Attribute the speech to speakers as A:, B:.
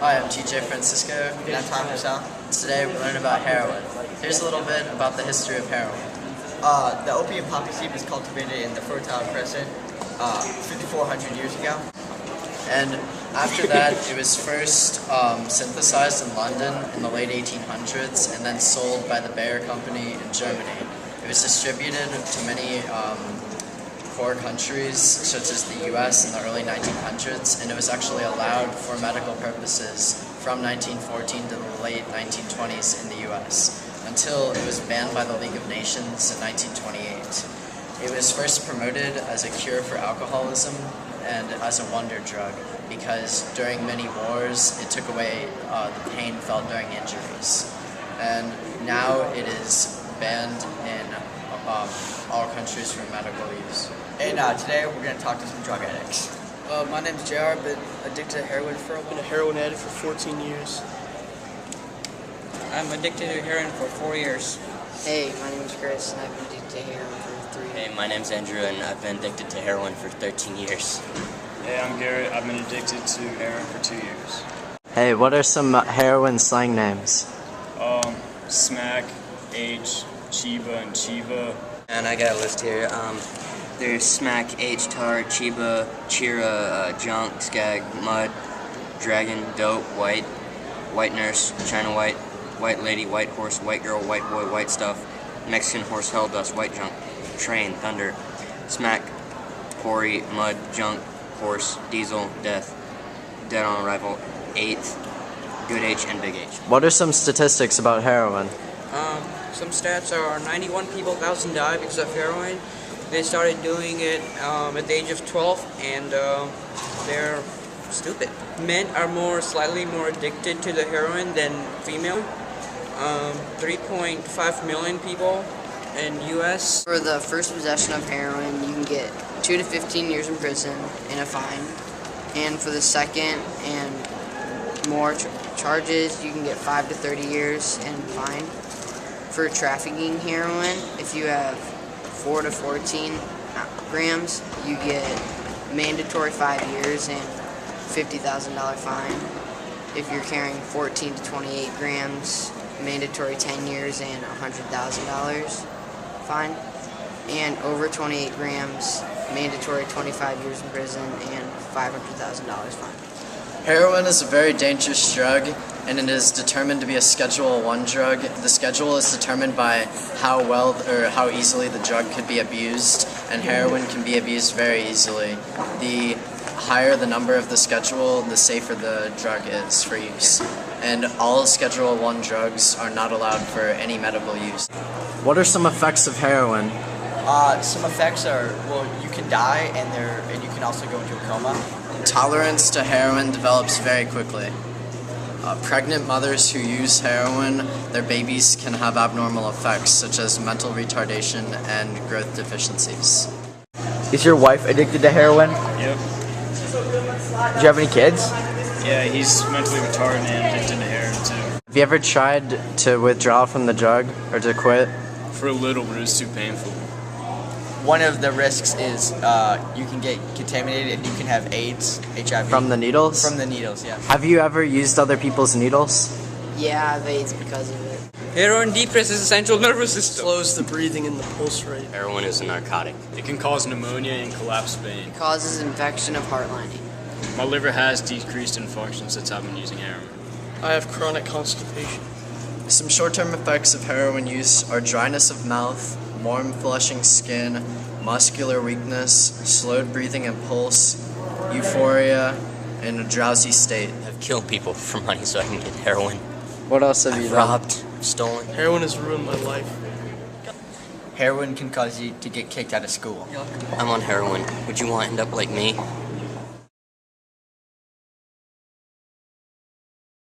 A: Hi, I'm TJ Francisco.
B: And I'm Tom Purcell.
A: Today we learn about heroin. Here's a little bit about the history of heroin.
B: The opium poppy seed was cultivated in the Fertile Crescent 5,400 years ago.
A: And after that, it was first synthesized in London in the late 1800s and then sold by the Bayer Company in Germany. It was distributed to many poor countries, such as the US in the early 1900s, and it was actually allowed for medical purposes from 1914 to the late 1920s in the US, until it was banned by the League of Nations in 1928. It was first promoted as a cure for alcoholism and as a wonder drug, because during many wars it took away the pain felt during injuries. And now it is banned in all countries for medical use.
B: And today we're going to talk to some drug addicts.
C: My name's JR, I've been addicted to heroin for a while.
D: I've been a heroin addict for 14 years.
C: I'm addicted to heroin for 4 years.
E: Hey, my name is Chris, and I've been addicted to heroin for 3 years.
F: Hey, my name's Andrew, and I've been addicted to heroin for 13 years.
G: Hey, I'm Garrett. I've been addicted to heroin for 2 years.
A: Hey, what are some heroin slang names?
G: Smack, H, Chiba, and Chiva.
F: And I got a list here. There's Smack, H-Tar, Chiba, Chira, Junk, Skag, Mud, Dragon, Dope, White, White Nurse, China White, White Lady, White Horse, White Girl, White Boy, White Stuff, Mexican Horse, Hell Dust, White Junk, Train, Thunder, Smack, Quarry, Mud, Junk, Horse, Diesel, Death, Dead on Arrival, 8th, Good H, and Big H.
A: What are some statistics about heroin?
C: Some stats are 91 people, 1,000 die because of heroin. They started doing it at the age of 12, and they're stupid. Men are slightly more addicted to the heroin than female. 3.5 million people in U.S.
E: For the first possession of heroin, you can get 2 to 15 years in prison and a fine. And for the second and more charges, you can get 5 to 30 years and fine. For trafficking heroin, if you have 4 to 14 grams, you get mandatory 5 years and $50,000 fine. If you're carrying 14 to 28 grams, mandatory 10 years and $100,000 fine. And over 28 grams, mandatory 25 years in prison and $500,000 fine.
A: Heroin is a very dangerous drug, and it is determined to be a Schedule 1 drug. The schedule is determined by how well or how easily the drug could be abused, and heroin can be abused very easily. The higher the number of the schedule, the safer the drug is for use. And all Schedule 1 drugs are not allowed for any medical use. What are some effects of heroin?
B: Some effects are, well, you can die and you can also go into a coma.
A: Tolerance to heroin develops very quickly. Pregnant mothers who use heroin, their babies can have abnormal effects such as mental retardation and growth deficiencies.
H: Is your wife addicted to heroin?
G: Yep.
H: Do you have any kids?
G: Yeah, he's mentally retarded and addicted to heroin too.
A: Have you ever tried to withdraw from the drug or to quit?
G: For a little, but it was too painful.
B: One of the risks is you can get contaminated and you can have AIDS, HIV.
A: From the needles?
B: From the needles, yes.
A: Have you ever used other people's needles?
E: Yeah, I have AIDS because of it.
C: Heroin depresses the central nervous system.
D: Slows the breathing and the pulse rate.
F: Heroin is a narcotic.
G: It can cause pneumonia and collapsed vein.
E: It causes infection of heart lining.
G: My liver has decreased in function since I've been using heroin.
D: I have chronic constipation.
A: Some short-term effects of heroin use are dryness of mouth, warm flushing skin, muscular weakness, slowed breathing and pulse, euphoria, and a drowsy state.
F: I've killed people for money so I can get heroin.
A: What else have you
F: I've
A: done?
F: robbed, stolen.
D: Heroin has ruined my life.
B: Heroin can cause you to get kicked out of school.
F: I'm on heroin. Would you want to end up like me?